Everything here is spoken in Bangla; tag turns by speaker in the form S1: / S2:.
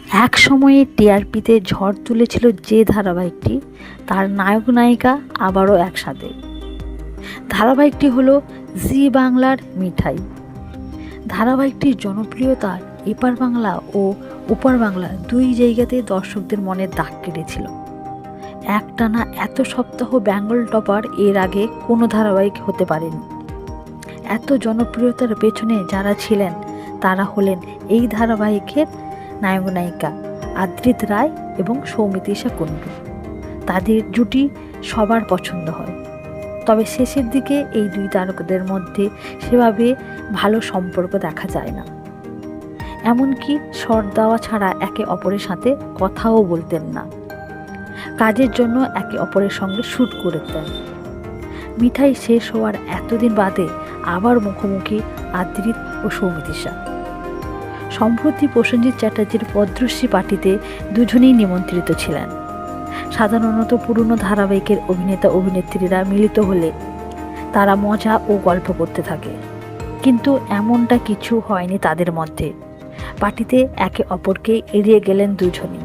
S1: এক সময়ে টিআরপিতে ঝড় তুলেছিল যে ধারাবাহিকটি, তার নায়ক নায়িকা আবারও একসাথে। ধারাবাহিকটি হলো জি বাংলার মিঠাই। ধারাবাহিকটির জনপ্রিয়তা এপার বাংলা ও ওপার বাংলা দুই জায়গাতে দর্শকদের মনে দাগ কেটেছিল। একটানা এত সপ্তাহ বেঙ্গল টপার এর আগে কোনো ধারাবাহিক হতে পারেনি। এত জনপ্রিয়তার পেছনে যারা ছিলেন তারা হলেন এই ধারাবাহিকের নায়ক নায়িকা আদ্রিত রায় এবং সৌমিত্রিষা কুণ্ডু। তাদের জুটি সবার পছন্দ হয়, তবে শেষের দিকে এই দুই তারকাদের মধ্যে সেভাবে ভালো সম্পর্ক দেখা যায় না। এমনকি শর্ট দেওয়া ছাড়া একে অপরের সাথে কথাও বলতেন না। কাজের জন্য একে অপরের সঙ্গে শ্যুট করতেন। মিঠাই শেষ হওয়ার এতদিন বাদে আবার মুখোমুখি আদ্রিত ও সৌমিত্রিষা। সম্প্রতি প্রসেনজিৎ চ্যাটার্জির পদ্মশ্রী পার্টিতে দুজনেই নিমন্ত্রিত ছিলেন। সাধারণত পুরনো ধারাবাহিকের অভিনেতা অভিনেত্রীরা মিলিত হলে তারা মজা ও গল্প করতে থাকে, কিন্তু এমনটা কিছু হয়নি তাদের মধ্যে। পার্টিতে একে অপরকে এড়িয়ে গেলেন দুজনই।